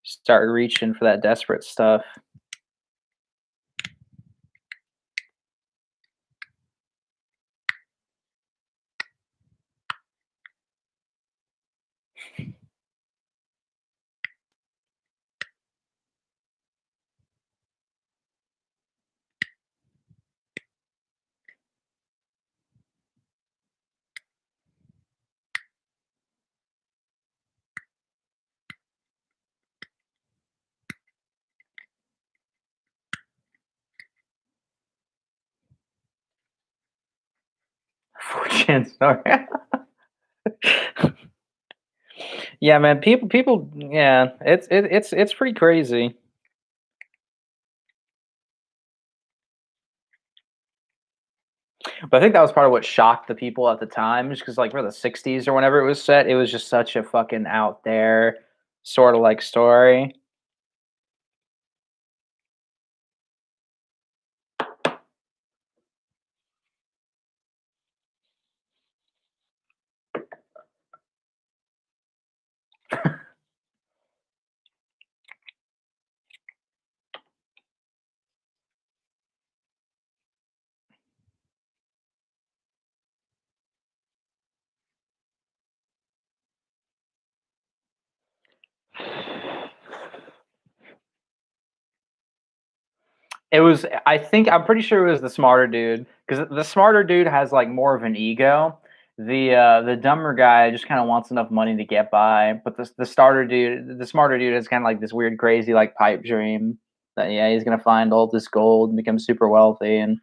start reaching for that desperate stuff. Fortune, sorry. Yeah, man. People. Yeah, it's pretty crazy. But I think that was part of what shocked the people at the time, just because like for the '60s or whenever it was set, it was just such a fucking out there sort of like story. It was. I think I'm pretty sure it was the smarter dude because the smarter dude has like more of an ego. The dumber guy just kind of wants enough money to get by, but the smarter dude has kind of like this weird, crazy like pipe dream that yeah he's gonna find all this gold and become super wealthy, and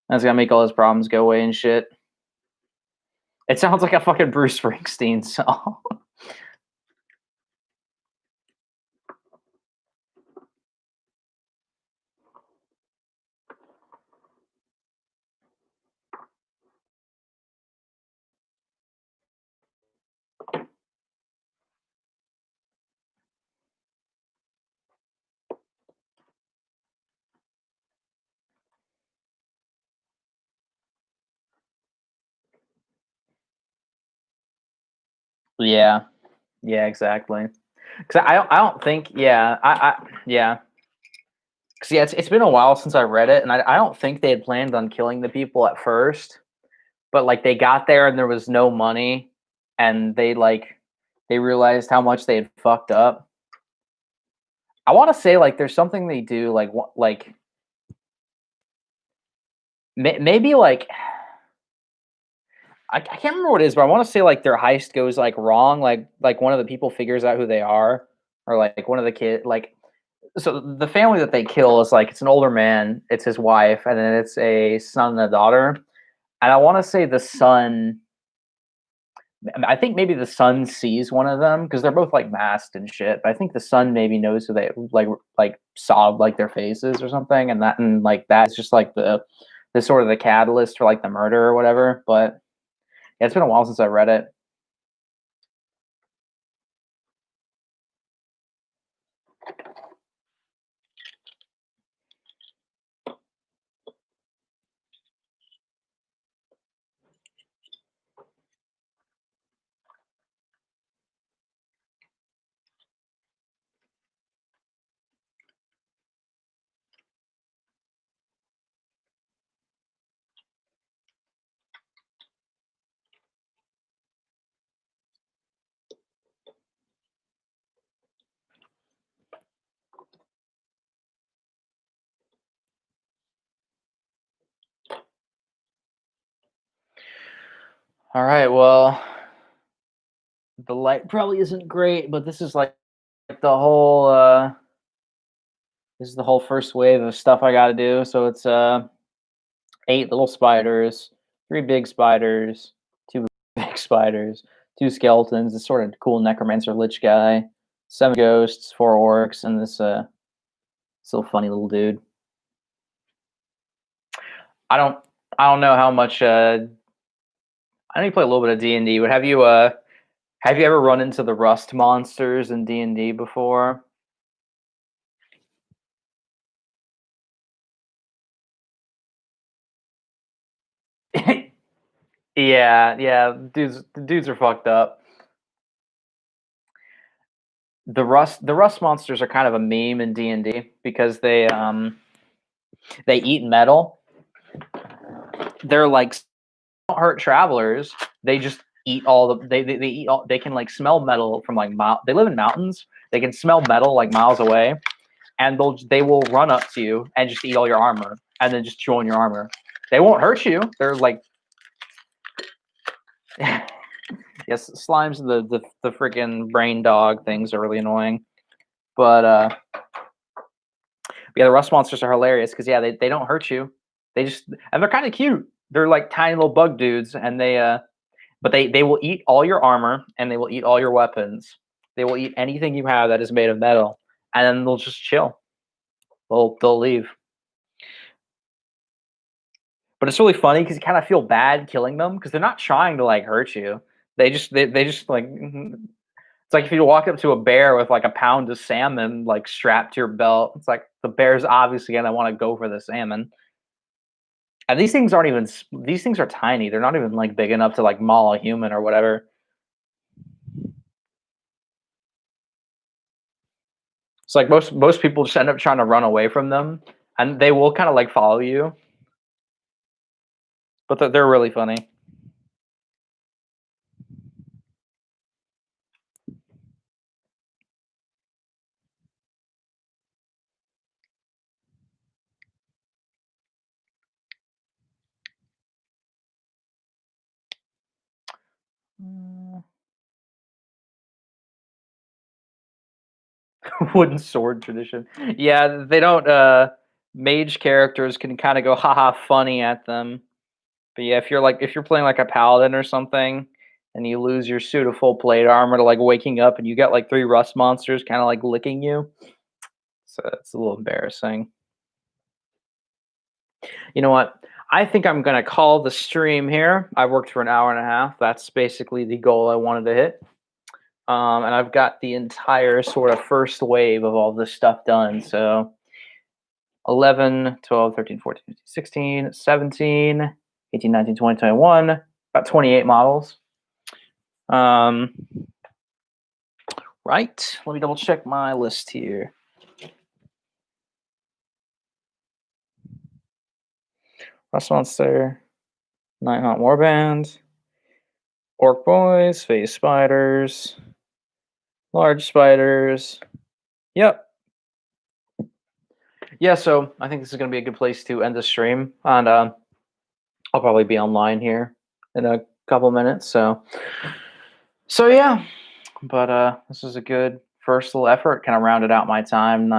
that's gonna make all his problems go away and shit. It sounds like a fucking Bruce Springsteen song. Yeah, yeah, exactly. Because I don't think yeah. Because yeah, it's been a while since I read it, and I don't think they had planned on killing the people at first, but like they got there and there was no money, and they realized how much they had fucked up. I want to say like there's something they do like maybe like I can't remember what it is, but I want to say like their heist goes like wrong, like one of the people figures out who they are, or like one of the kid like so the family that they kill is like it's an older man, it's his wife, and then it's a son and a daughter. And I want to say the son, I think maybe the son sees one of them because they're both like masked and shit. But I think the son maybe knows who they like saw like their faces or something, and like that's just like the sort of the catalyst for like the murder or whatever. But yeah, it's been a while since I read it. All right, well, the light probably isn't great, but this is like the whole this is the whole first wave of stuff I got to do. So it's 8 little spiders, 3 big spiders, 2 big spiders, 2 skeletons, this sort of cool necromancer lich guy, 7 ghosts, 4 orcs, and this still funny little dude. I don't I don't know how much I know you play a little bit of D&D, but Have you ever run into the rust monsters in D&D before? Yeah, yeah, the dudes are fucked up. The rust monsters are kind of a meme in D&D because they eat metal. They're like don't hurt travelers. They just eat all they eat all they can like smell metal from like they live in mountains. They can smell metal like miles away, and they will run up to you and just eat all your armor and then just chew on your armor. They won't hurt you. They're like yes, slimes and the freaking brain dog things are really annoying. But yeah, the rust monsters are hilarious because yeah, they don't hurt you. They just and they're kind of cute. They're like tiny little bug dudes, and but they will eat all your armor and they will eat all your weapons. They will eat anything you have that is made of metal, and then they'll just chill. They'll leave. But it's really funny because you kind of feel bad killing them because they're not trying to like hurt you. They just like it's like if you walk up to a bear with like a pound of salmon like strapped to your belt. It's like the bear's obviously gonna want to go for the salmon. And these things aren't even these things are tiny. They're not even like big enough to like maul a human or whatever. It's like most people just end up trying to run away from them, and they will kind of like follow you, but they're really funny. Wooden sword tradition. Yeah, they don't. Mage characters can kind of go haha funny at them, but yeah, if you're playing like a paladin or something, and you lose your suit of full plate armor to like waking up, and you got like three rust monsters kind of like licking you, so it's a little embarrassing. You know what? I think I'm gonna call the stream here. I worked for an hour and a half. That's basically the goal I wanted to hit. And I've got the entire sort of first wave of all this stuff done. So 11, 12, 13, 14, 15, 16, 17, 18, 19, 20, 21, about 28 models. Um, right. Let me double check my list here. Rust Monster, Nighthaunt Warband, Orc Boys, Phase Spiders, Large Spiders. Yep. Yeah, so I think this is going to be a good place to end the stream. And I'll probably be online here in a couple minutes. So yeah, but this was a good first little effort. Kind of rounded out my time.